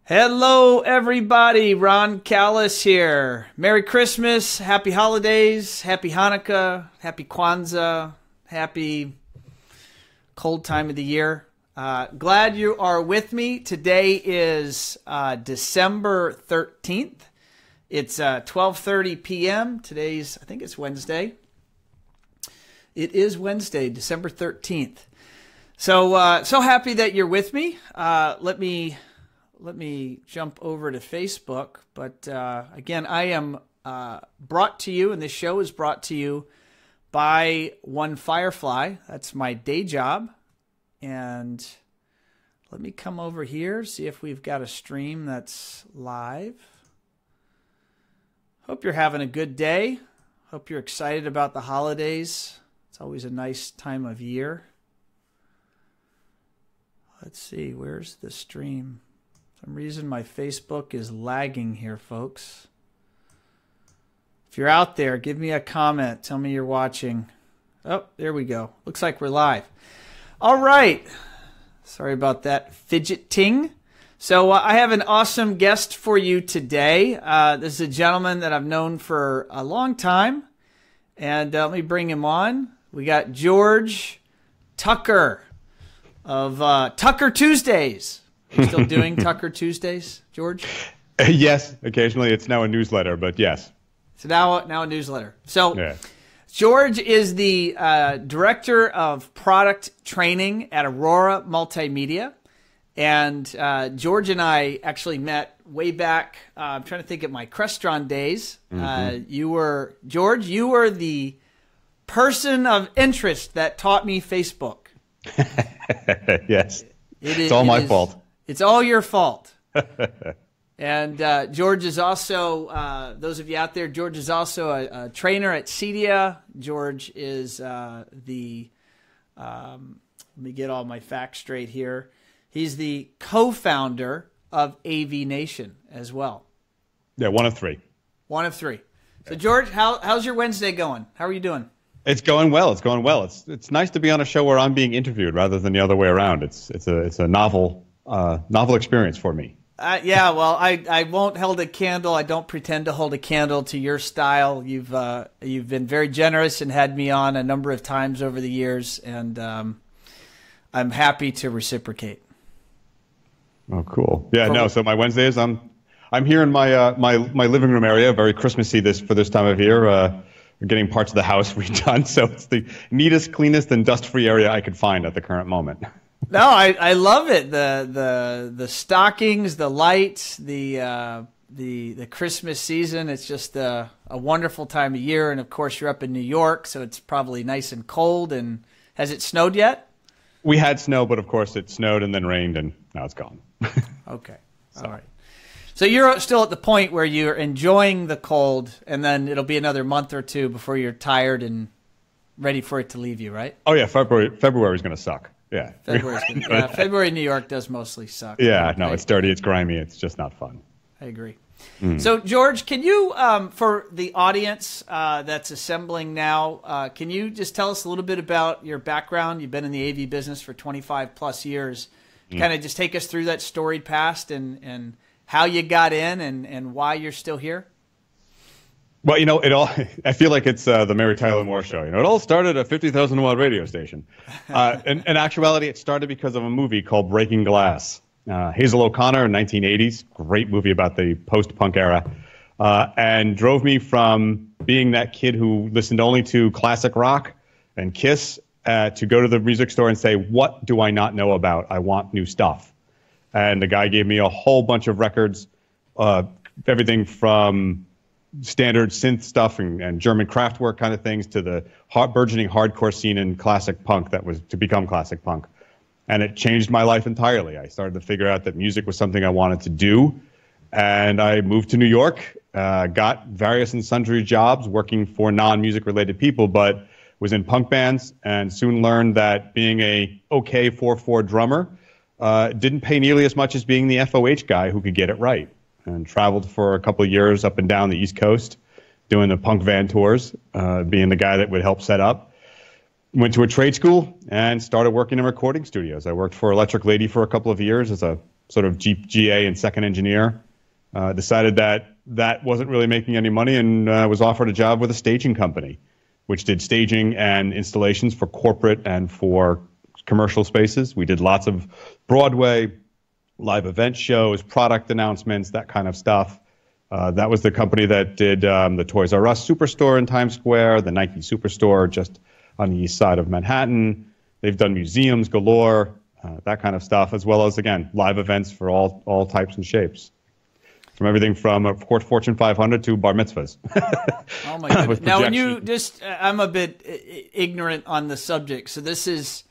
Hello, everybody. Ron Callis here. Merry Christmas, Happy Holidays, Happy Hanukkah, Happy Kwanzaa, Happy cold time of the year. Glad you are with me. Today is December 13th. It's 12:30 p.m. Today's, I think it's Wednesday. It is Wednesday, December 13th. So happy that you're with me. Let me jump over to Facebook. But again, I am brought to you, and this show is brought to you by One Firefly. That's my day job. And let me come over here, see if we've got a stream that's live. Hope you're having a good day. Hope you're excited about the holidays. It's always a nice time of year. Let's see, where's the stream? For some reason my Facebook is lagging here, folks. If you're out there, give me a comment. Tell me you're watching. Oh, there we go. Looks like we're live. All right. Sorry about that fidgeting. So I have an awesome guest for you today. This is a gentleman that I've known for a long time. And let me bring him on. We got George Tucker of Tucker Tuesdays. Are you still doing Tucker Tuesdays, George? Yes, occasionally. It's now a newsletter, but yes. So now a newsletter. So yeah. George is the director of product training at Aurora Multimedia. And George and I actually met way back, I'm trying to think of my Crestron days. George, you were the person of interest that taught me Facebook. Yes. It's all my fault. It's all your fault. And George is also, those of you out there, George is also a trainer at CEDIA. George is let me get all my facts straight here. He's the co-founder of AV Nation as well. Yeah, one of three. One of three. So George, how's your Wednesday going? How are you doing? It's going well. It's going well. It's nice to be on a show where I'm being interviewed rather than the other way around. It's a novel experience for me. Yeah, well, I won't hold a candle. I don't pretend to hold a candle to your style. You've been very generous and had me on a number of times over the years, and I'm happy to reciprocate. Oh, cool. Yeah, no. So my Wednesdays, I'm here in my my living room area, very Christmassy for this time of year. We're getting parts of the house redone, so it's the neatest, cleanest, and dust-free area I could find at the current moment. No, I love it. The stockings, the lights, the Christmas season. It's just a wonderful time of year, and of course you're up in New York, so it's probably nice and cold. And has it snowed yet? We had snow, but of course it snowed and then rained, and now it's gone. Okay, all right. So you're still at the point where you're enjoying the cold, and then it'll be another month or two before you're tired and ready for it to leave you, right? Oh yeah, February is going to suck. Yeah. February in New York does mostly suck. Yeah, no, it's dirty, it's grimy, it's just not fun. I agree. So George, can you, for the audience that's assembling now, can you just tell us a little bit about your background? You've been in the AV business for 25 plus years. Kind of just take us through that storied past and how you got in and why you're still here. Well, I feel like it's the Mary Tyler Moore show. It all started at a 50,000 watt radio station. In actuality, it started because of a movie called Breaking Glass. Hazel O'Connor in 1980s, great movie about the post-punk era, and drove me from being that kid who listened only to classic rock and Kiss to go to the music store and say, what do I not know about? I want new stuff. And the guy gave me a whole bunch of records, everything from standard synth stuff and German Kraftwerk kind of things to the burgeoning hardcore scene in classic punk that was to become classic punk. And it changed my life entirely. I started to figure out that music was something I wanted to do. And I moved to New York, got various and sundry jobs working for non-music related people, but was in punk bands and soon learned that being a okay 4/4 drummer didn't pay nearly as much as being the FOH guy who could get it right. And traveled for a couple of years up and down the East Coast, doing the punk van tours, being the guy that would help set up. Went to a trade school and started working in recording studios. I worked for Electric Lady for a couple of years as a sort of GA and second engineer. Decided that that wasn't really making any money, and was offered a job with a staging company, which did staging and installations for corporate and for commercial spaces. We did lots of Broadway, live event shows, product announcements, that kind of stuff. That was the company that did the Toys R Us Superstore in Times Square, the Nike Superstore just on the east side of Manhattan. They've done museums galore, that kind of stuff, as well as, again, live events for all types and shapes. From everything from, of course, Fortune 500 to bar mitzvahs. Oh, my goodness. Now, when you just, I'm a bit ignorant on the subject. So this is,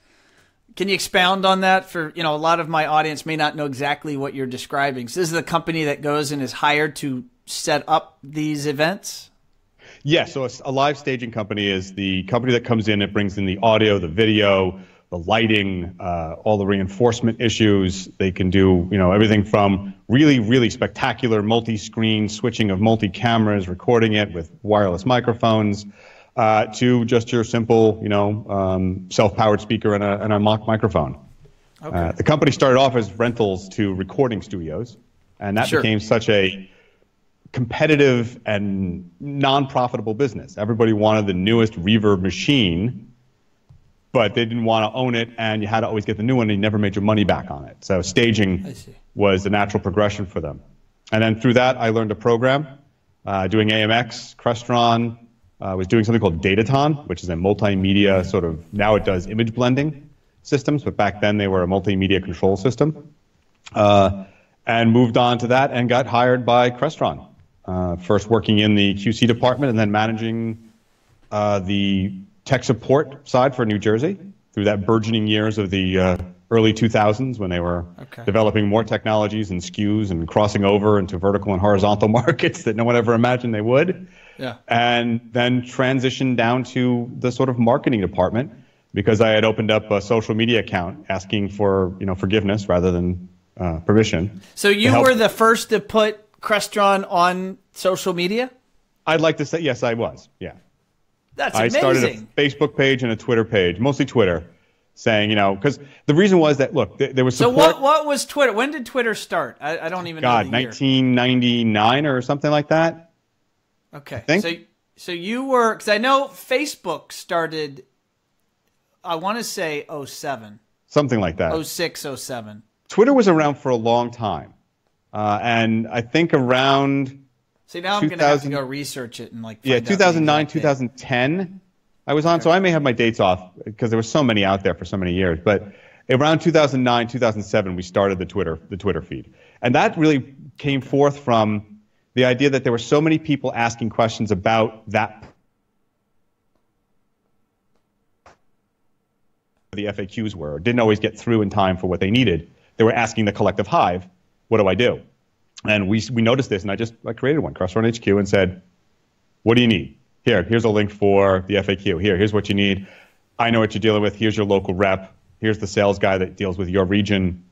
can you expound on that for, a lot of my audience may not know exactly what you're describing. So this is the company that goes and is hired to set up these events? Yeah, so a live staging company is the company that comes in, it brings in the audio, the video, the lighting, all the reinforcement issues. They can do, everything from really, really spectacular multi-screen switching of multi-cameras, recording it with wireless microphones, to just your simple, self-powered speaker and a mock microphone. Okay. The company started off as rentals to recording studios, and that became such a competitive and non-profitable business. Everybody wanted the newest reverb machine, but they didn't want to own it, and you had to always get the new one, and you never made your money back on it. So staging was a natural progression for them. And then through that, I learned a program, doing AMX, Crestron, was doing something called Dataton, which is a multimedia sort of, now it does image blending systems, but back then they were a multimedia control system. And moved on to that and got hired by Crestron. First working in the QC department and then managing the tech support side for New Jersey through that burgeoning years of the early 2000s when they were developing more technologies and SKUs and crossing over into vertical and horizontal markets that no one ever imagined they would. Yeah. And then transitioned down to the sort of marketing department because I had opened up a social media account asking for forgiveness rather than permission. So you were the first to put Crestron on social media? I'd like to say yes, I was. Yeah. That's amazing. I started a Facebook page and a Twitter page, mostly Twitter, saying, because the reason was that, look, there was support. So what was Twitter? When did Twitter start? I don't even know the year. 1999 or something like that. Okay. I think. So you were, because I know Facebook started, I want to say 07. Something like that. 06, 07. Twitter was around for a long time. And I think around... See, now I'm going to have to go research it and find 2009, 2010, I was on. So I may have my dates off because there were so many out there for so many years. But around 2009, 2007, we started the Twitter feed. And that really came forth from the idea that there were so many people asking questions about that. The FAQs were, didn't always get through in time for what they needed. They were asking the collective hive, what do I do? And we noticed this, and I created one, Crestron HQ, and said, what do you need? Here's a link for the FAQ. Here's what you need. I know what you're dealing with. Here's your local rep. Here's the sales guy that deals with your region.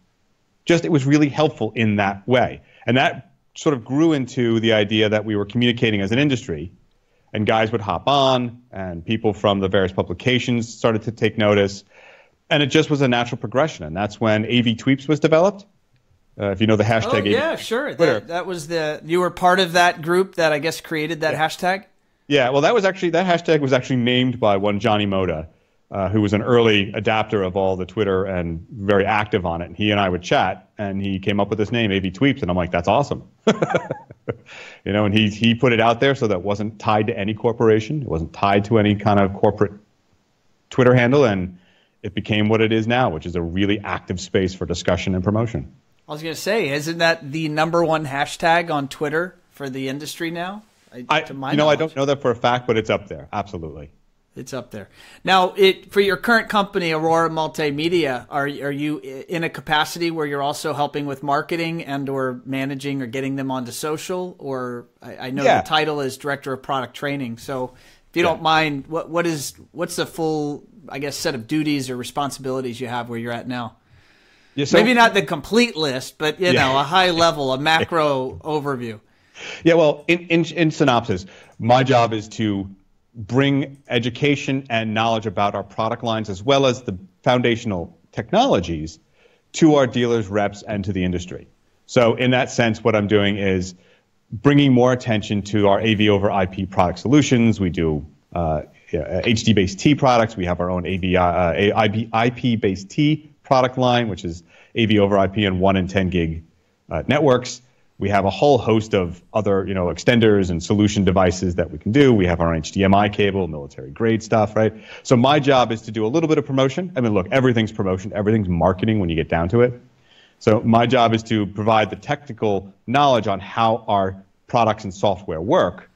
It was really helpful in that way. And that sort of grew into the idea that we were communicating as an industry, and guys would hop on, and people from the various publications started to take notice. And it just was a natural progression. And that's when AV Tweeps was developed. If you know the hashtag. Oh, yeah, sure. That was you were part of that group that I guess created that hashtag? Yeah, well, that hashtag was actually named by one Johnny Moda, who was an early adapter of all the Twitter and very active on it. And he and I would chat, and he came up with this name, AV Tweeps, and I'm like, that's awesome. And he put it out there so that it wasn't tied to any corporation. It wasn't tied to any kind of corporate Twitter handle, and it became what it is now, which is a really active space for discussion and promotion. I was going to say, isn't that the #1 hashtag on Twitter for the industry now? I don't know that for a fact, but it's up there. Absolutely. It's up there. Now, for your current company, Aurora Multimedia, are you in a capacity where you're also helping with marketing and or managing or getting them onto social? Or I know the title is Director of Product Training. So if you don't mind, what's the full, I guess, set of duties or responsibilities you have where you're at now? Yeah, so, maybe not the complete list, but a high level, a macro overview. Yeah, well, in synopsis, my job is to bring education and knowledge about our product lines as well as the foundational technologies to our dealers, reps, and to the industry. So in that sense, what I'm doing is bringing more attention to our AV over IP product solutions. We do HD-based T products. We have our own IP-based T product line, which is AV over IP and 1 and 10 gig networks. We have a whole host of other, extenders and solution devices that we can do. We have our own HDMI cable, military grade stuff, right? So my job is to do a little bit of promotion. I mean, look, everything's promotion, everything's marketing when you get down to it. So my job is to provide the technical knowledge on how our products and software work,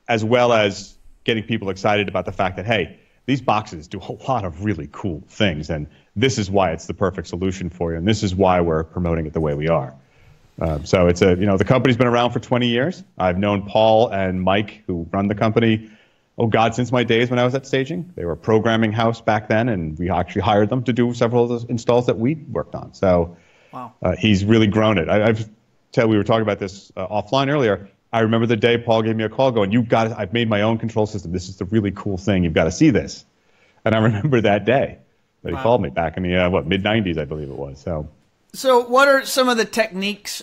as well as getting people excited about the fact that, hey, these boxes do a lot of really cool things, and this is why it's the perfect solution for you, and this is why we're promoting it the way we are. So it's the company's been around for 20 years. I've known Paul and Mike, who run the company, since my days when I was at Staging. They were a programming house back then, and we actually hired them to do several of those installs that we worked on. So wow. He's really grown it. We were talking about this offline earlier. I remember the day Paul gave me a call going, I've made my own control system. This is the really cool thing. You've got to see this. And I remember that day that he called me back in the, mid-90s, I believe it was. So what are some of the techniques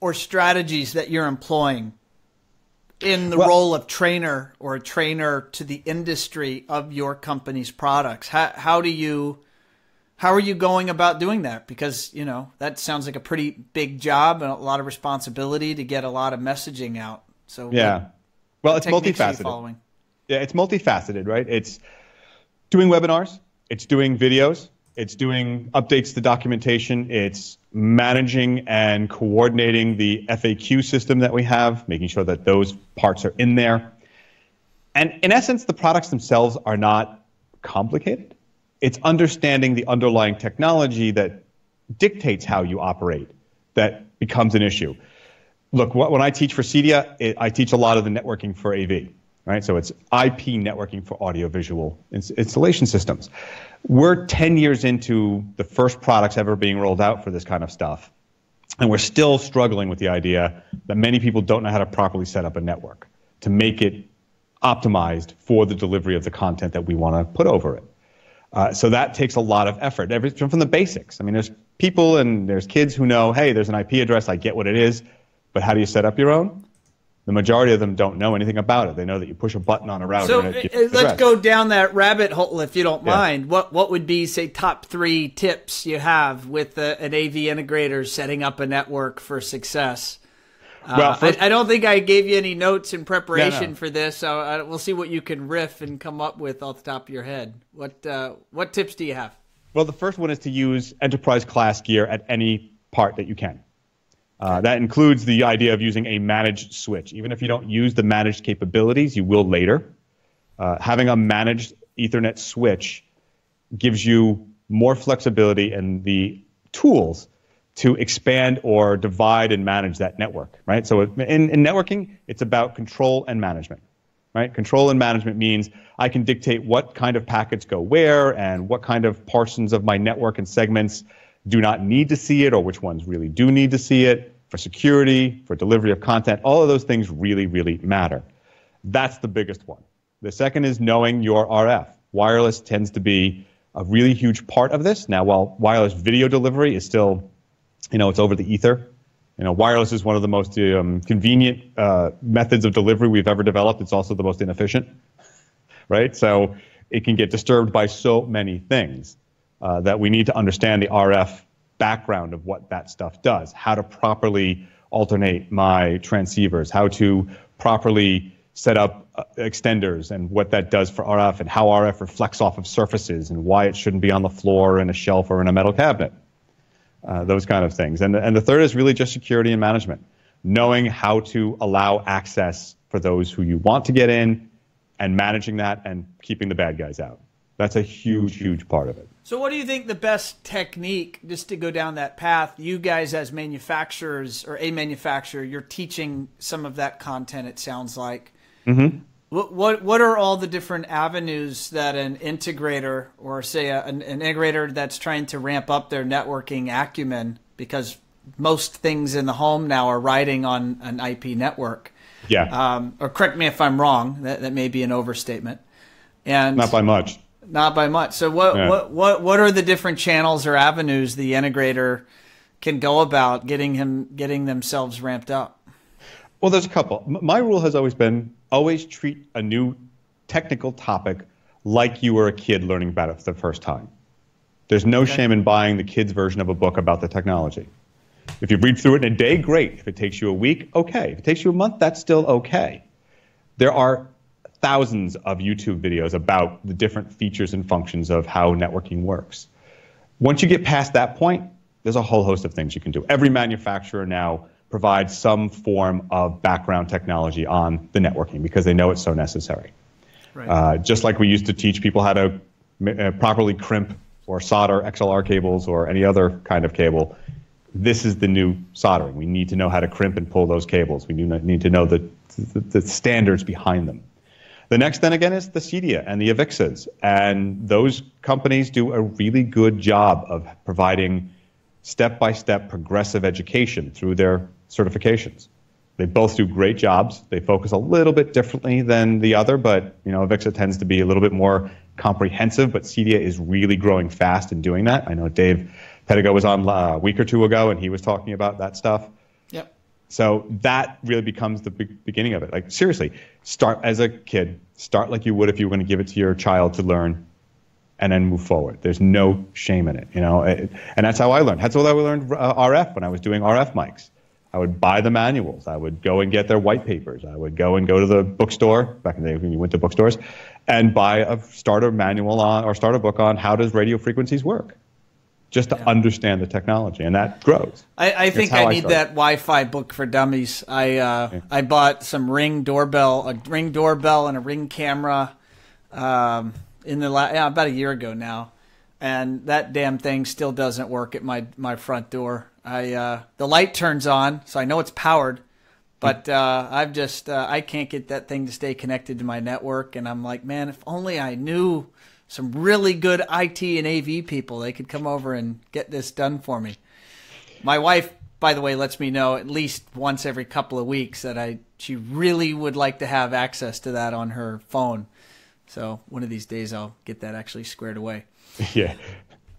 or strategies that you're employing in the role of trainer or a trainer to the industry of your company's products? How are you going about doing that? Because, that sounds like a pretty big job and a lot of responsibility to get a lot of messaging out. So yeah, it's multifaceted. Yeah, it's multifaceted, right? It's doing webinars, it's doing videos, it's doing updates to documentation, it's managing and coordinating the FAQ system that we have, making sure that those parts are in there. And in essence, the products themselves are not complicated. It's understanding the underlying technology that dictates how you operate that becomes an issue. Look, when I teach for CEDIA, I teach a lot of the networking for AV, right? So it's IP networking for audiovisual installation systems. We're 10 years into the first products ever being rolled out for this kind of stuff, and we're still struggling with the idea that many people don't know how to properly set up a network to make it optimized for the delivery of the content that we want to put over it. So that takes a lot of effort, everything from the basics. I mean, there's people and there's kids who know, hey, there's an IP address, I get what it is, but how do you set up your own? The majority of them don't know anything about it. They know that you push a button on a router. So let's go down that rabbit hole, if you don't mind. What would be, say, top 3 tips you have with an AV integrator setting up a network for success? Well, I don't think I gave you any notes in preparation for this, so we'll see what you can riff and come up with off the top of your head. What tips do you have? Well, the first one is to use enterprise-class gear at any part that you can. That includes the idea of using a managed switch. Even if you don't use the managed capabilities, you will later. Having a managed Ethernet switch gives you more flexibility and the tools to expand or divide and manage that network, right? So in networking, it's about control and management, right? Control and management means I can dictate what kind of packets go where and what kind of portions of my network and segments do not need to see it or which ones really do need to see it. For security, for delivery of content, all of those things really, really matter. That's the biggest one. The second is knowing your RF. Wireless tends to be a really huge part of this. Now, while wireless video delivery is still, it's over the ether. Wireless is one of the most convenient methods of delivery we've ever developed. It's also the most inefficient, right? So it can get disturbed by so many things that we need to understand the RF background of what that stuff does, how to properly alternate my transceivers, how to properly set up extenders and what that does for RF and how RF reflects off of surfaces and why it shouldn't be on the floor in a shelf or in a metal cabinet, those kind of things. And the third is really just security and management, knowing how to allow access for those who you want to get in and managing that and keeping the bad guys out. That's a huge, huge part of it. So what do you think the best technique, just to go down that path, you guys as manufacturers or a manufacturer, you're teaching some of that content, it sounds like. Mm-hmm. What are all the different avenues that an integrator or, say, an integrator that's trying to ramp up their networking acumen, because most things in the home now are riding on an IP network. Yeah. Or correct me if I'm wrong, that may be an overstatement. And not by much. Not by much. So what are the different channels or avenues the integrator can go about getting themselves ramped up? Well, there's a couple. My rule has always been always treat a new technical topic like you were a kid learning about it for the first time. There's no shame in buying the kid's version of a book about the technology. If you read through it in a day, great. If it takes you a week, okay. If it takes you a month, that's still okay. There are thousands of YouTube videos about the different features and functions of how networking works. Once you get past that point, there's a whole host of things you can do. Every manufacturer now provides some form of background technology on the networking because they know it's so necessary. Right. Just like we used to teach people how to properly crimp or solder XLR cables or any other kind of cable, this is the new soldering. We need to know how to crimp and pull those cables. We need to know the standards behind them. The next then again is the CEDIA and the AVIXAs, and those companies do a really good job of providing step-by-step progressive education through their certifications. They both do great jobs. They focus a little bit differently than the other, but AVIXA tends to be a little bit more comprehensive, but CEDIA is really growing fast in doing that. I know Dave Pedigo was on a week or two ago, and he was talking about that stuff. Yep. So that really becomes the beginning of it. Like, seriously, start as a kid. Start like you would if you were going to give it to your child to learn, and then move forward. There's no shame in it, and that's how I learned. That's how I learned RF when I was doing RF mics. I would buy the manuals. I would go and get their white papers. I would go to the bookstore, back in the day when you went to bookstores, and buy a starter manual or starter book on how does radio frequencies work, just to understand the technology, and that grows. I think I need that Wi-Fi book for dummies. I bought some a Ring doorbell and a Ring camera about a year ago now, and that damn thing still doesn't work at my front door. The light turns on, so I know it's powered, but I can't get that thing to stay connected to my network, and I'm like, man, if only I knew some really good IT and AV people, they could come over and get this done for me. My wife, by the way, lets me know at least once every couple of weeks that she really would like to have access to that on her phone. So one of these days I'll get that actually squared away. Yeah.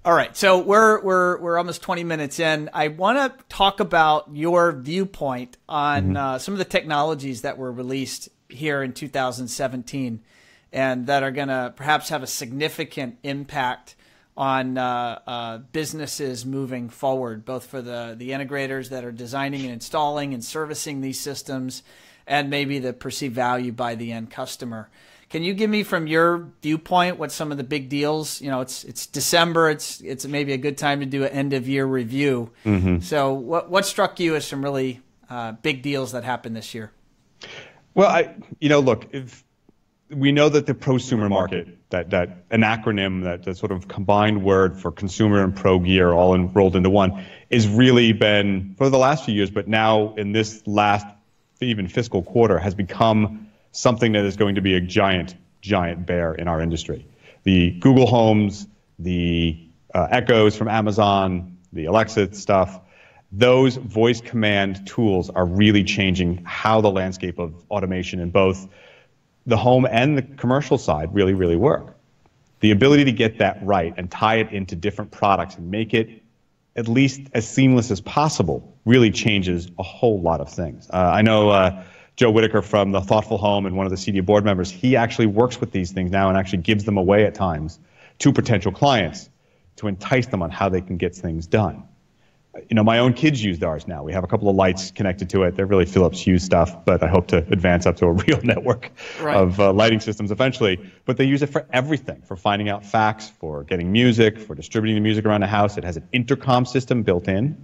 All right, so we're almost 20 minutes in. I want to talk about your viewpoint on some of the technologies that were released here in 2017 and that are going to perhaps have a significant impact on businesses moving forward, both for the integrators that are designing and installing and servicing these systems, and maybe the perceived value by the end customer. Can you give me, from your viewpoint, what some of the big deals? It's December. It's maybe a good time to do an end of year review. So what struck you as some really big deals that happened this year? Well, look, if we know that the prosumer market, that an acronym, that sort of combined word for consumer and pro gear all rolled into one, is really been for the last few years, but now in this last even fiscal quarter has become something that is going to be a giant bear in our industry. The Google Homes, the Echoes from Amazon, the Alexa stuff, those voice command tools are really changing how the landscape of automation in both the home and the commercial side really, really work. The ability to get that right and tie it into different products and make it at least as seamless as possible really changes a whole lot of things. I know Joe Whitaker from the Thoughtful Home and one of the CEDIA board members, he actually works with these things now and actually gives them away at times to potential clients to entice them on how they can get things done. My own kids use ours now. We have a couple of lights connected to it. They're really Philips Hue stuff, but I hope to advance up to a real network of lighting systems eventually. But they use it for everything, for finding out facts, for getting music, for distributing the music around the house. It has an intercom system built in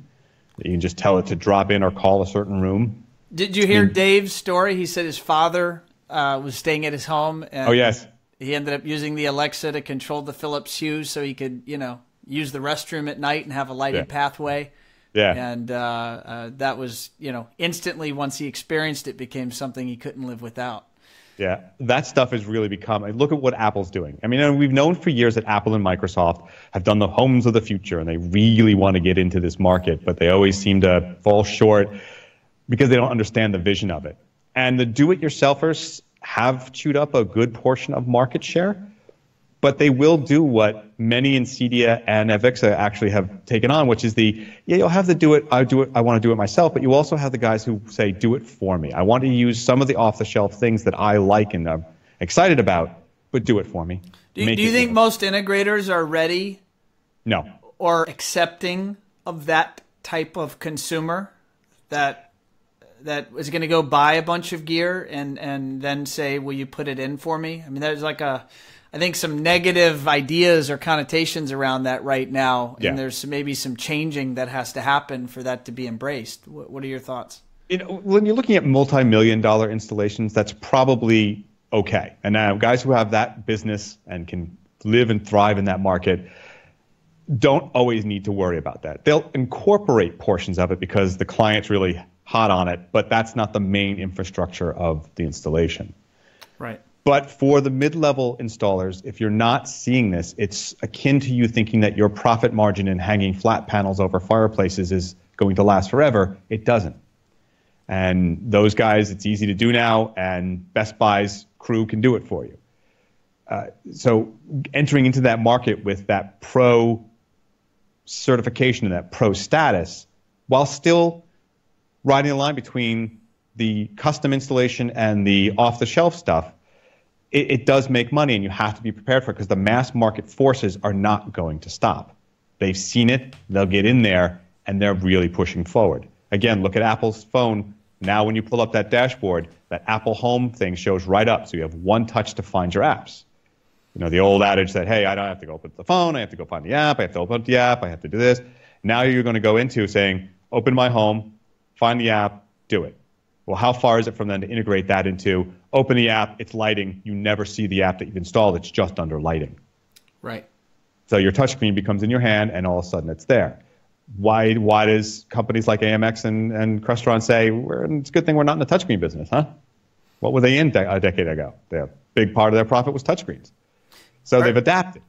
that you can just tell it to drop in or call a certain room. Did you hear Dave's story? He said his father was staying at his home. And he ended up using the Alexa to control the Philips Hue so he could, use the restroom at night and have a lighted pathway. Yeah. And that was, instantly once he experienced it, became something he couldn't live without. Yeah, that stuff has really become, look at what Apple's doing. I mean, we've known for years that Apple and Microsoft have done the homes of the future, and they really want to get into this market, but they always seem to fall short because they don't understand the vision of it. And the do-it-yourselfers have chewed up a good portion of market share, but they will do what many in CEDIA and Avixa actually have taken on, which is you'll have the do it, I want to do it myself, but you also have the guys who say, do it for me. I want to use some of the off-the-shelf things that I like and I'm excited about, but do it for me. Do you think most integrators are ready? No. Or accepting of that type of consumer that is going to go buy a bunch of gear and then say, will you put it in for me? I mean, there's I think some negative ideas or connotations around that right now, and there's maybe some changing that has to happen for that to be embraced. What are your thoughts? When you're looking at multi-million-dollar installations, that's probably okay. And now guys who have that business and can live and thrive in that market don't always need to worry about that. They'll incorporate portions of it because the client's really hot on it, but that's not the main infrastructure of the installation. Right. But for the mid-level installers, if you're not seeing this, it's akin to you thinking that your profit margin in hanging flat panels over fireplaces is going to last forever. It doesn't. And those guys, it's easy to do now, and Best Buy's crew can do it for you. So entering into that market with that pro certification and that pro status, while still riding the line between the custom installation and the off-the-shelf stuff, it does make money, and you have to be prepared for it because the mass market forces are not going to stop. They've seen it, they'll get in there, and they're really pushing forward. Again, look at Apple's phone. Now when you pull up that dashboard, that Apple Home thing shows right up, so you have one touch to find your apps. You know, the old adage that, hey, I don't have to go open the phone, I have to go find the app, I have to open up the app, I have to do this. Now you're going to go into saying, open my home, find the app, do it. Well, how far is it from then to integrate that into open the app, it's lighting, you never see the app that you've installed, it's just under lighting. Right. So your touchscreen becomes in your hand, and all of a sudden it's there. Why does companies like AMX and Crestron say, it's a good thing we're not in the touchscreen business, huh? What were they in a decade ago? A big part of their profit was touchscreens. So they've adapted.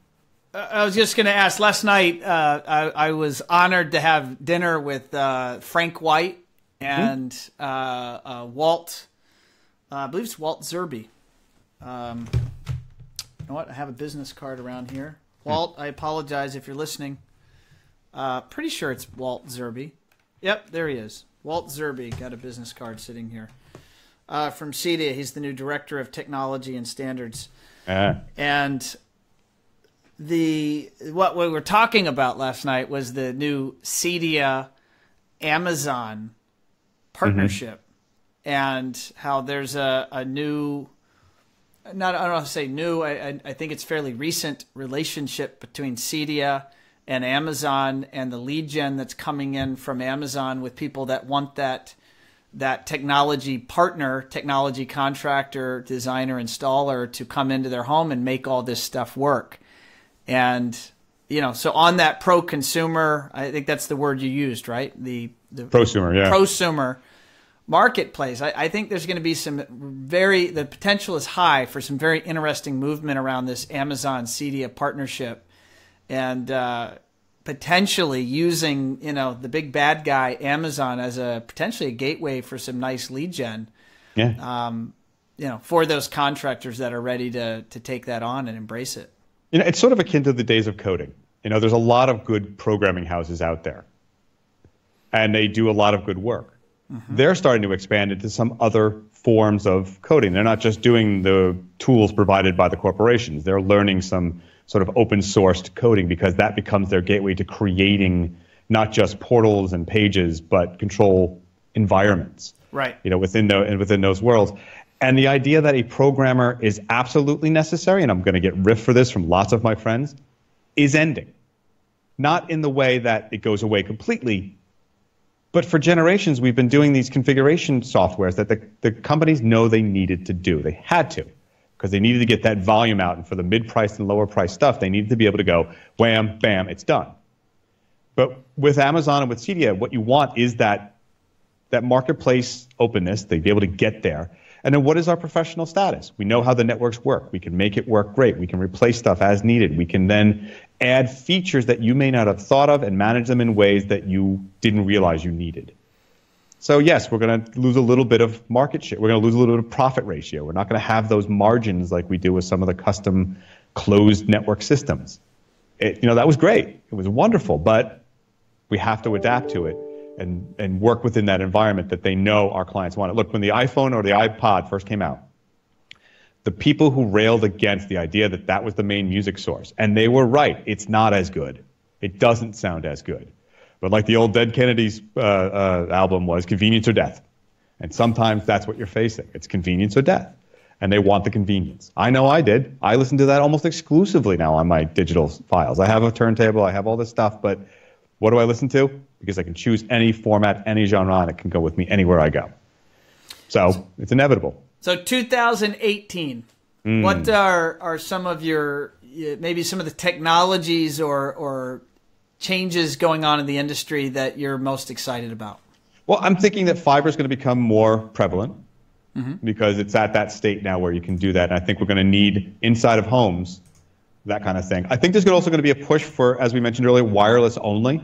I was just going to ask, last night I was honored to have dinner with Frank White and Walt, I believe it's Walt Zerbe. You know what? I have a business card around here. Walt, I apologize if you're listening. Pretty sure it's Walt Zerbe. Yep, there he is. Walt Zerbe, got a business card sitting here. From CEDIA, he's the new Director of Technology and Standards. And what we were talking about last night was the new CEDIA Amazon partnership, and how there's a new, I don't want to say new, I think it's fairly recent relationship between CEDIA and Amazon, and the lead gen that's coming in from Amazon with people that want that technology partner, technology contractor, designer, installer to come into their home and make all this stuff work. And, you know, so on that pro consumer, I think that's the word you used, right? The prosumer, yeah. Prosumer marketplace. I think there's going to be the potential is high for some very interesting movement around this Amazon CEDIA partnership, and potentially using, you know, the big bad guy Amazon as potentially a gateway for some nice lead gen. Yeah. You know, for those contractors that are ready to take that on and embrace it. You know, it's sort of akin to the days of coding. You know, there's a lot of good programming houses out there, and they do a lot of good work. Mm-hmm. They're starting to expand into some other forms of coding. They're not just doing the tools provided by the corporations. They're learning some sort of open sourced coding, because that becomes their gateway to creating not just portals and pages, but control environments. Right. You know, within those worlds. And the idea that a programmer is absolutely necessary, and I'm going to get riffed for this from lots of my friends, is ending. Not in the way that it goes away completely, but for generations we've been doing these configuration softwares that the companies know they needed to do. They had to, because they needed to get that volume out. And for the mid-priced and lower-priced stuff, they needed to be able to go, wham, bam, it's done. But with Amazon and with CEDIA, what you want is that marketplace openness, to be able to get there. And then what is our professional status? We know how the networks work. We can make it work great. We can replace stuff as needed. We can then add features that you may not have thought of and manage them in ways that you didn't realize you needed. So yes, we're going to lose a little bit of market share. We're going to lose a little bit of profit ratio. We're not going to have those margins like we do with some of the custom closed network systems. That was great. It was wonderful, but we have to adapt to it and work within that environment that they know our clients want it. Look, when the iPhone or the iPod first came out, the people who railed against the idea that that was the main music source, and they were right, it's not as good. It doesn't sound as good. But like the old Dead Kennedys album was, convenience or death. And sometimes that's what you're facing. It's convenience or death. And they want the convenience. I know I did. I listen to that almost exclusively now on my digital files. I have a turntable. I have all this stuff. But what do I listen to? Because I can choose any format, any genre, and it can go with me anywhere I go. So it's inevitable. So 2018, what are some of your, maybe some of the technologies or changes going on in the industry that you're most excited about? Well, I'm thinking that fiber is going to become more prevalent because it's at that state now where you can do that. And I think we're going to need inside of homes, that kind of thing. I think there's also going to be a push for, as we mentioned earlier, wireless only.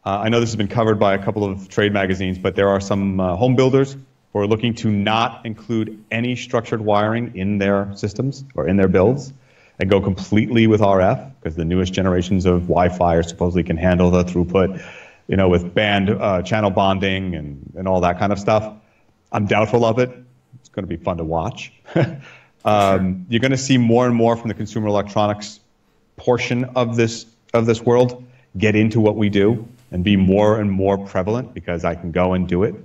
I know this has been covered by a couple of trade magazines, but there are some home builders who are looking to not include any structured wiring in their systems or in their builds and go completely with RF, because the newest generations of Wi-Fi are supposedly can handle the throughput, with band channel bonding and all that kind of stuff. I'm doubtful of it. It's going to be fun to watch. You're going to see more and more from the consumer electronics portion of this world get into what we do and be more and more prevalent, because I can go and do it.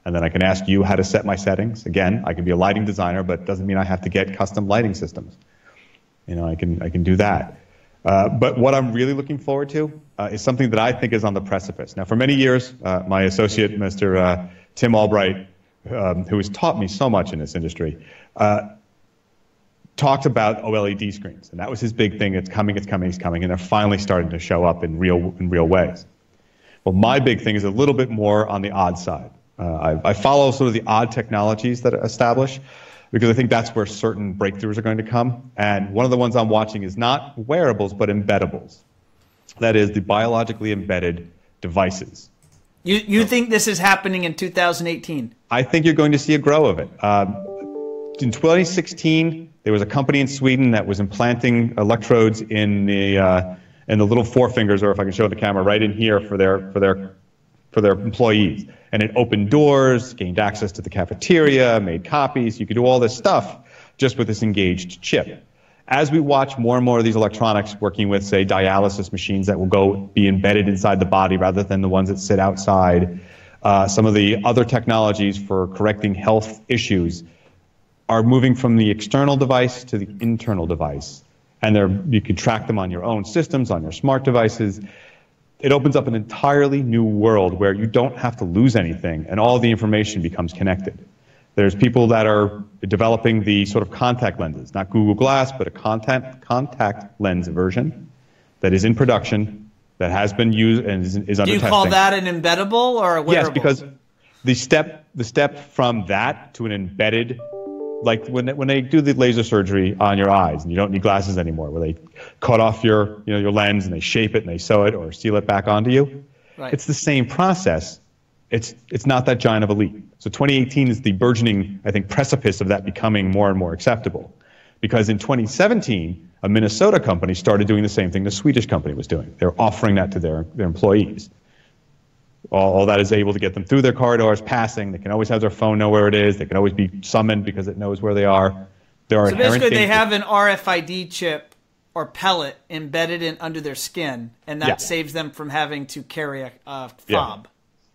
And then I can ask you how to set my settings. Again, I can be a lighting designer, but it doesn't mean I have to get custom lighting systems. I can do that. But what I'm really looking forward to is something that I think is on the precipice. Now, for many years, my associate, Mr. Tim Albright, who has taught me so much in this industry, talked about OLED screens. And that was his big thing. It's coming, it's coming, it's coming. And they're finally starting to show up in real ways. Well, my big thing is a little bit more on the odd side. I follow sort of the odd technologies that are established, because I think that's where certain breakthroughs are going to come. And one of the ones I'm watching is not wearables, but embeddables. That is, the biologically embedded devices. You think this is happening in 2018? I think you're going to see a grow of it. In 2016, there was a company in Sweden that was implanting electrodes in the little forefingers, or if I can show the camera, right in here for their employees. And it opened doors, gained access to the cafeteria, made copies. You could do all this stuff just with this engaged chip. As we watch more and more of these electronics working with, say, dialysis machines that will go be embedded inside the body rather than the ones that sit outside, some of the other technologies for correcting health issues are moving from the external device to the internal device. And you can track them on your own systems, on your smart devices. It opens up an entirely new world where you don't have to lose anything and all the information becomes connected. There's people that are developing the sort of contact lenses, not Google Glass, but a contact lens version that is in production, that has been used and is under testing. Do you call that an embeddable or a wearable? Yes, because the step from that to an embedded, like when they do the laser surgery on your eyes and you don't need glasses anymore, where they cut off your lens and they shape it and they sew it or seal it back onto you. Right. It's the same process. It's not that giant of a leap. So 2018 is the burgeoning, I think, precipice of that becoming more and more acceptable. Because in 2017, a Minnesota company started doing the same thing the Swedish company was doing. They're offering that to their employees. All that is able to get them through their corridors, passing. They can always have their phone know where it is. They can always be summoned because it knows where they are. So basically they have an RFID chip or pellet embedded in under their skin, and that saves them from having to carry a fob. Yeah.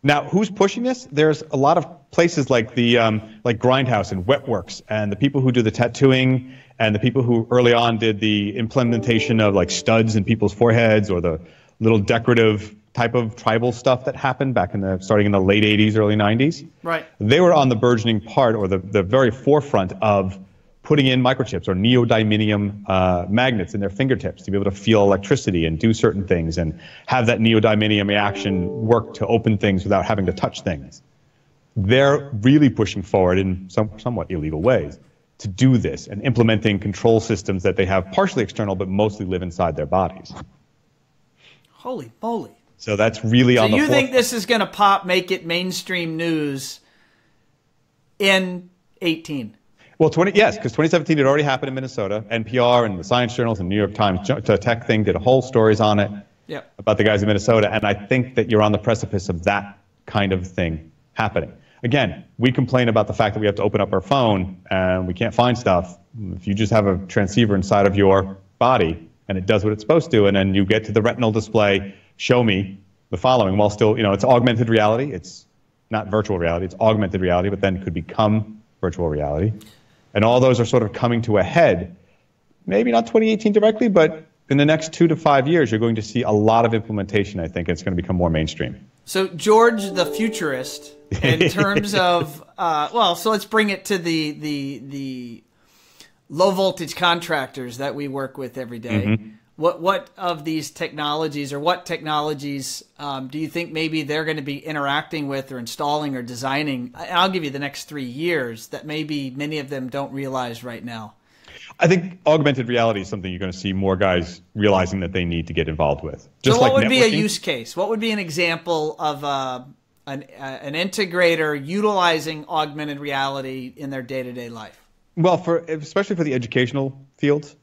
Now, who's pushing this? There's a lot of places like the like Grindhouse and Wetworks, and the people who do the tattooing, and the people who early on did the implementation of like studs in people's foreheads, or the little decorative type of tribal stuff that happened back starting in the late 80s, early 90s. Right. They were on the burgeoning part, or the very forefront of putting in microchips or neodymium magnets in their fingertips to be able to feel electricity and do certain things and have that neodymium reaction work to open things without having to touch things. They're really pushing forward in somewhat illegal ways to do this and implementing control systems that they have partially external but mostly live inside their bodies. Holy moly. So that's really on the forefront. So you think this is going to make it mainstream news in 18? Well, yes, because 2017 had already happened in Minnesota. NPR and the Science Journals and New York Times, the Tech Thing, did a whole stories on it about the guys in Minnesota. And I think that you're on the precipice of that kind of thing happening. Again, we complain about the fact that we have to open up our phone and we can't find stuff. If you just have a transceiver inside of your body and it does what it's supposed to, and then you get to the retinal display, show me the following, while still, it's augmented reality. It's not virtual reality, it's augmented reality, but then could become virtual reality. And all those are sort of coming to a head, maybe not 2018 directly, but in the next 2 to 5 years, you're going to see a lot of implementation, I think. It's going to become more mainstream. So George the futurist, in terms of, so let's bring it to the low voltage contractors that we work with every day. Mm-hmm. What of these technologies, or what technologies do you think maybe they're going to be interacting with or installing or designing? And I'll give you the next 3 years that maybe many of them don't realize right now. I think augmented reality is something you're going to see more guys realizing that they need to get involved with. Just so what like would networking. Be a use case? What would be an example of an integrator utilizing augmented reality in their day-to-day life? Well, especially for the educational fields,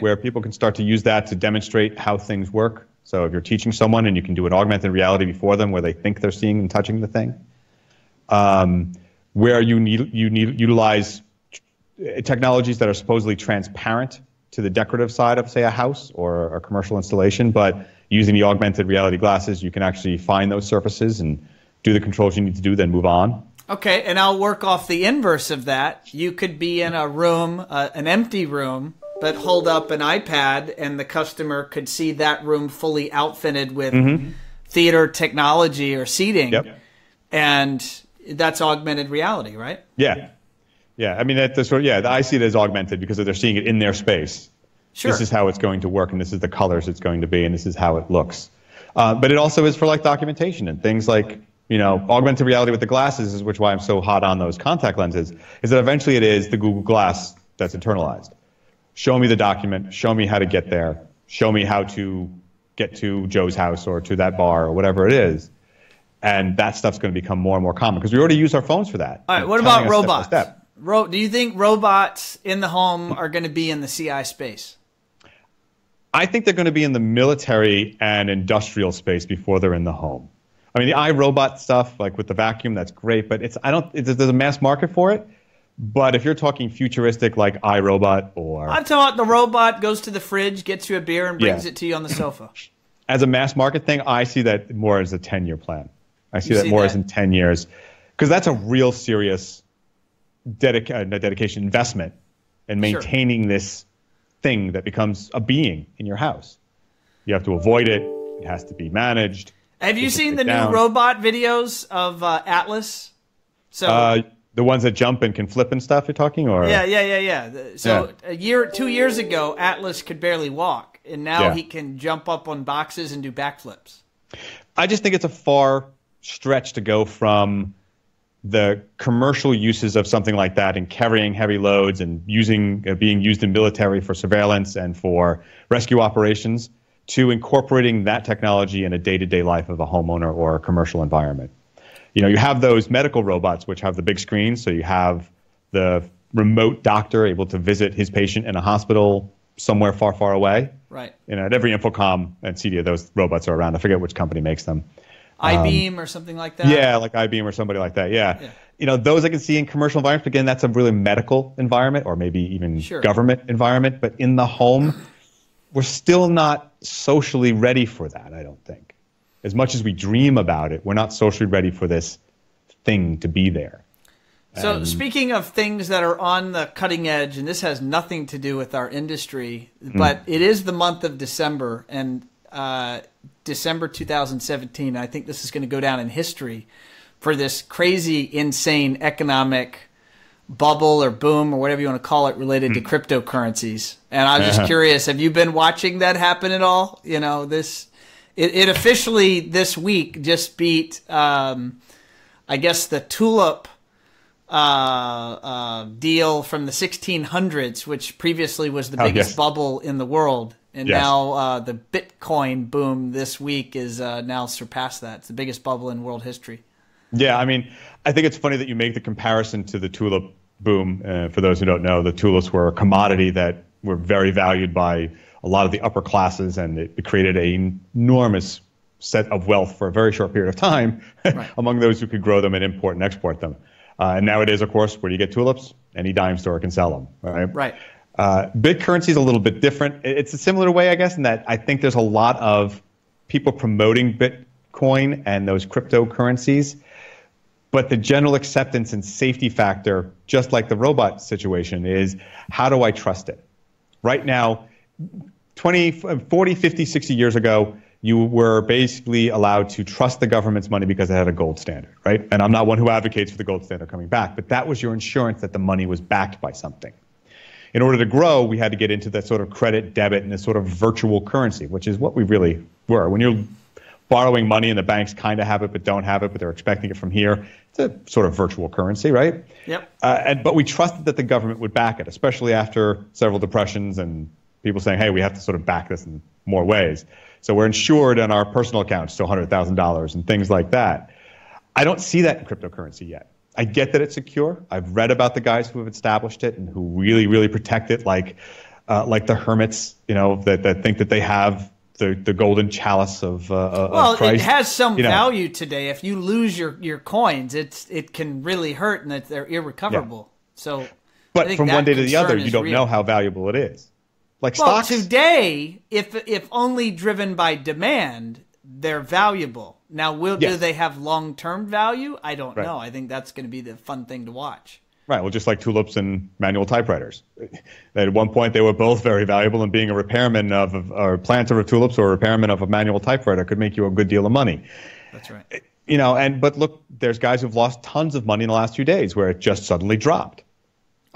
where people can start to use that to demonstrate how things work. So if you're teaching someone and you can do an augmented reality before them where they think they're seeing and touching the thing, where you utilize technologies that are supposedly transparent to the decorative side of, say, a house or a commercial installation, but using the augmented reality glasses, you can actually find those surfaces and do the controls you need to do, then move on. Okay, and I'll work off the inverse of that. You could be in a room, an empty room, but hold up an iPad and the customer could see that room fully outfitted with theater technology or seating. Yep. And that's augmented reality, right? Yeah. Yeah. I mean, I see it as augmented because they're seeing it in their space. Sure. This is how it's going to work, and this is the colors it's going to be, and this is how it looks. But it also is for like documentation and things like, augmented reality with the glasses, which is why I'm so hot on those contact lenses, is that eventually it is the Google Glass that's internalized. Show me the document, show me how to get there, show me how to get to Joe's house or to that bar or whatever it is. And that stuff's going to become more and more common because we already use our phones for that. All right, what about robots? Do you think robots in the home are going to be in the CI space? I think they're going to be in the military and industrial space before they're in the home. I mean, the iRobot stuff, like with the vacuum, that's great, but there's a mass market for it. But if you're talking futuristic like iRobot or... I'm talking about the robot goes to the fridge, gets you a beer, and brings it to you on the sofa. As a mass market thing, I see that more as a 10-year plan. I see that more as in 10 years. Because that's a real serious dedication, investment in maintaining this thing that becomes a being in your house. You have to avoid it. It has to be managed. Have you seen the new robot videos of Atlas? The ones that jump and can flip and stuff you're talking? Or Yeah. So 2 years ago, Atlas could barely walk, and now he can jump up on boxes and do backflips. I just think it's a far stretch to go from the commercial uses of something like that and carrying heavy loads and being used in military for surveillance and for rescue operations to incorporating that technology in a day-to-day life of a homeowner or a commercial environment. You have those medical robots which have the big screens, so you have the remote doctor able to visit his patient in a hospital somewhere far, far away. Right. At every Infocom and CEDIA, those robots are around. I forget which company makes them. iBeam or something like that? Yeah, like iBeam or somebody like that, yeah. Those I can see in commercial environments. Again, that's a really medical environment or maybe even government environment. But in the home, we're still not socially ready for that, I don't think. As much as we dream about it, we're not socially ready for this thing to be there. So speaking of things that are on the cutting edge, and this has nothing to do with our industry, but it is the month of December, and December 2017, I think this is going to go down in history for this crazy, insane economic bubble or boom or whatever you want to call it related to cryptocurrencies. And I was just curious, have you been watching that happen at all? It officially this week just beat, I guess, the tulip deal from the 1600s, which previously was the biggest bubble in the world. And now the Bitcoin boom this week is now surpassed that. It's the biggest bubble in world history. Yeah, I mean, I think it's funny that you make the comparison to the tulip boom. For those who don't know, the tulips were a commodity that were very valued by a lot of the upper classes, and it created an enormous set of wealth for a very short period of time right. among those who could grow them and import and export them. And nowadays, of course, where do you get tulips? Any dime store can sell them, right? Right. Bit currency is a little bit different. It's a similar way, I guess, in that I think there's a lot of people promoting Bitcoin and those cryptocurrencies, but the general acceptance and safety factor, just like the robot situation, is how do I trust it? Right now, 20, 40, 50, 60 years ago, you were basically allowed to trust the government's money because it had a gold standard, right? And I'm not one who advocates for the gold standard coming back, but that was your insurance that the money was backed by something. In order to grow, we had to get into that sort of credit, debit, and this sort of virtual currency, which is what we really were. When you're borrowing money and the banks kind of have it but don't have it, but they're expecting it from here, it's a sort of virtual currency, right? Yep. But we trusted that the government would back it, especially after several depressions and people saying, hey, we have to sort of back this in more ways. So we're insured on our personal accounts to $100,000 and things like that. I don't see that in cryptocurrency yet. I get that it's secure. I've read about the guys who have established it and who really, really protect it, like the hermits, that think that they have the golden chalice of Christ. It has some value today. If you lose your coins, it can really hurt, and they're irrecoverable. Yeah. So, but from one day to the other, you don't know how valuable it is. Like stocks today, if only driven by demand, they're valuable. Now, do they have long-term value? I don't know. I think that's going to be the fun thing to watch. Right. Well, just like tulips and manual typewriters. At one point, they were both very valuable, and being a repairman or planter of tulips or a repairman of a manual typewriter could make you a good deal of money. That's right. But look, there's guys who've lost tons of money in the last few days where it just suddenly dropped.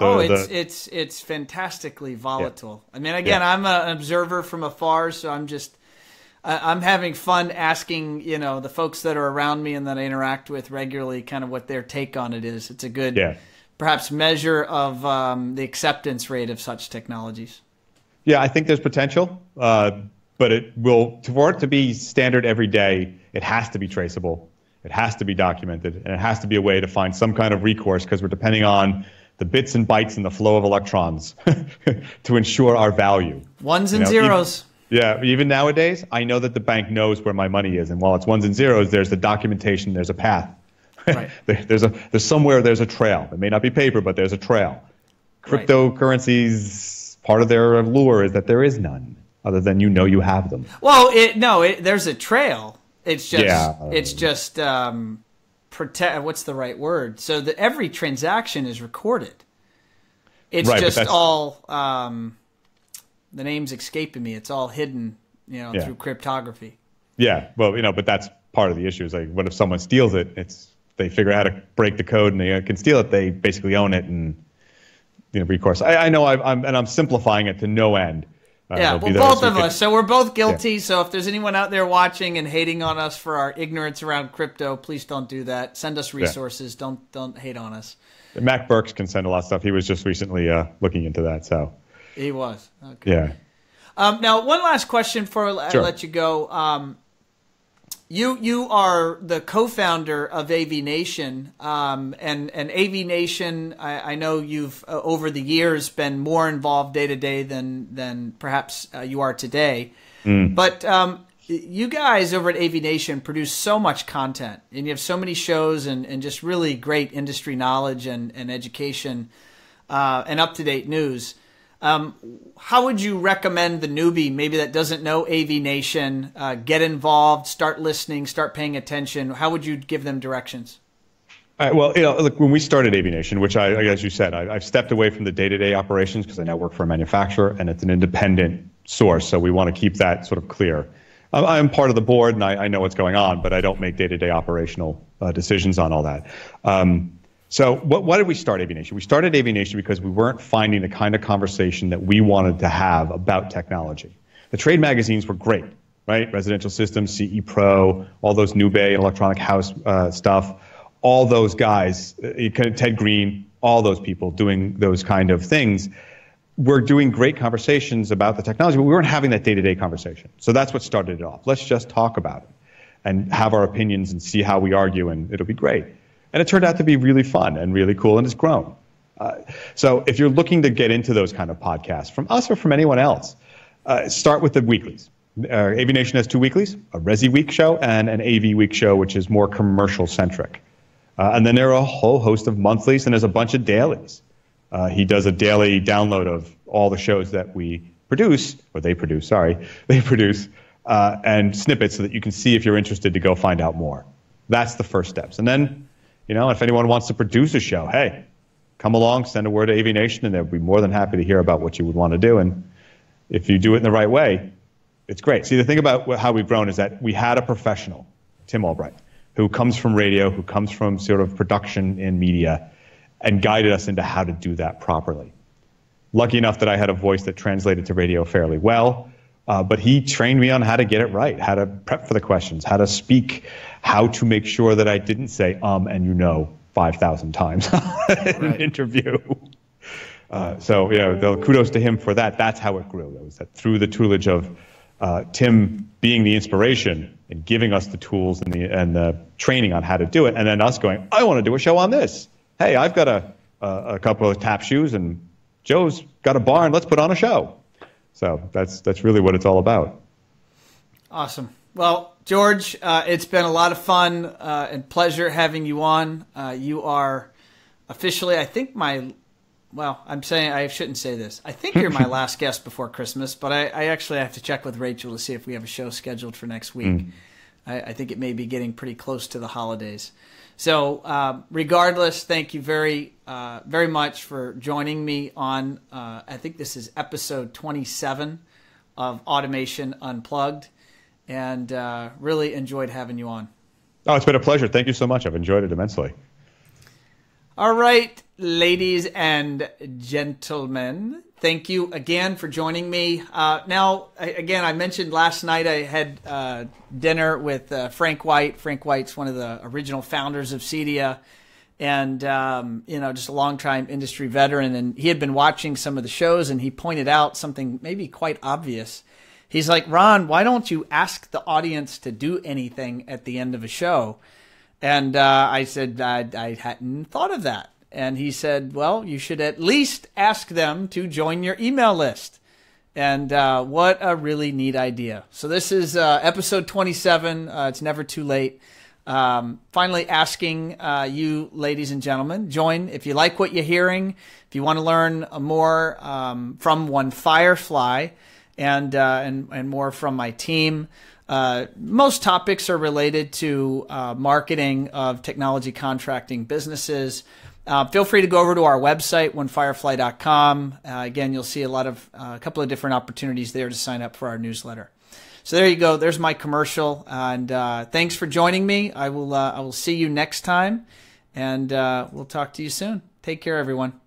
It's fantastically volatile. Yeah. I mean, again, I'm an observer from afar, so I'm having fun asking, the folks that are around me and that I interact with regularly, kind of what their take on it is. It's a good, perhaps, measure of the acceptance rate of such technologies. Yeah, I think there's potential, but for it to be standard every day, it has to be traceable, it has to be documented, and it has to be a way to find some kind of recourse, because we're depending on the bits and bytes and the flow of electrons to ensure our value. Ones and zeros. Even nowadays, I know that the bank knows where my money is, and while it's ones and zeros, there's the documentation, there's a path. Right. there's somewhere there's a trail. It may not be paper, but there's a trail. Cryptocurrencies, part of their allure is that there is none, other than you have them. Well, there's a trail. It's just what's the right word? So that every transaction is recorded. It's just all the name's escaping me. It's all hidden, through cryptography. Yeah, well, but that's part of the issue. Is like, what if someone steals it? They figure out how to break the code and they can steal it. They basically own it and recourse. I know I'm simplifying it to no end. Both of us. So we're both guilty. Yeah. So if there's anyone out there watching and hating on us for our ignorance around crypto, please don't do that. Send us resources. Yeah. Don't hate on us. Mac Burks can send a lot of stuff. He was just recently looking into that. So he was. Okay. Yeah. Now, one last question before I let you go. You are the co-founder of AV Nation, and AV Nation. I know you've over the years been more involved day to day than perhaps you are today. But you guys over at AV Nation produce so much content, and you have so many shows and just really great industry knowledge and education and up to date news. How would you recommend the newbie, maybe that doesn't know AV Nation, get involved, start listening, start paying attention? How would you give them directions? All right, well, look, when we started AV Nation, which as you said, I've stepped away from the day-to-day operations because I now work for a manufacturer and it's an independent source. So we want to keep that sort of clear. I'm part of the board and I know what's going on, but I don't make day-to-day operational decisions on all that. So why did we start AV Nation? We started AV Nation because we weren't finding the kind of conversation that we wanted to have about technology. The trade magazines were great, right? Residential Systems, CE Pro, all those New Bay and Electronic House stuff, all those guys, Ted Green, all those people doing those kind of things. We're doing great conversations about the technology, but we weren't having that day-to-day conversation. So that's what started it off. Let's just talk about it and have our opinions and see how we argue, and it'll be great. And it turned out to be really fun and really cool, and it's grown. So if you're looking to get into those kind of podcasts from us or from anyone else, start with the weeklies. AV Nation has 2 weeklies, a Resi Week show and an AV Week show, which is more commercial centric. And then there are a whole host of monthlies, and there's a bunch of dailies. He does a daily download of all the shows that we produce, or they produce, and snippets so that you can see if you're interested to go find out more. That's the first steps. And then, if anyone wants to produce a show, hey, come along, send a word to AV Nation, and they'll be more than happy to hear about what you would want to do. And if you do it in the right way, it's great. See, the thing about how we've grown is that we had a professional, Tim Albright, who comes from radio, who comes from sort of production in media, and guided us into how to do that properly. Lucky enough that I had a voice that translated to radio fairly well, but he trained me on how to get it right, how to prep for the questions, how to speak, how to make sure that I didn't say and 5,000 times in an interview. So kudos to him for that. That's how it grew. It was that through the tutelage of Tim being the inspiration and giving us the tools and the training on how to do it, and then us going, I want to do a show on this. Hey, I've got a couple of tap shoes, and Joe's got a barn. Let's put on a show. So that's really what it's all about. Awesome. Well, George, it's been a lot of fun and pleasure having you on. You are officially, I think I shouldn't say this. I think you're my last guest before Christmas, but I actually have to check with Rachel to see if we have a show scheduled for next week. I think it may be getting pretty close to the holidays. So regardless, thank you very much for joining me on, I think this is episode 27 of Automation Unplugged, and really enjoyed having you on. Oh, it's been a pleasure. Thank you so much. I've enjoyed it immensely. All right, ladies and gentlemen, thank you again for joining me. Now, again, I mentioned last night I had dinner with Frank White. Frank White's one of the original founders of CEDIA, and just a long-time industry veteran. And he had been watching some of the shows, and he pointed out something maybe quite obvious. He's like, Ron, why don't you ask the audience to do anything at the end of a show? And I said, I hadn't thought of that. And he said, well, you should at least ask them to join your email list. And what a really neat idea. So this is episode 27. It's never too late. Finally asking you, ladies and gentlemen, join if you like what you're hearing, if you want to learn more from One Firefly and more from my team. Most topics are related to marketing of technology contracting businesses. Feel free to go over to our website, onefirefly.com. Again, you'll see a couple of different opportunities there to sign up for our newsletter. So there you go. There's my commercial. And thanks for joining me. I will see you next time, and we'll talk to you soon. Take care, everyone.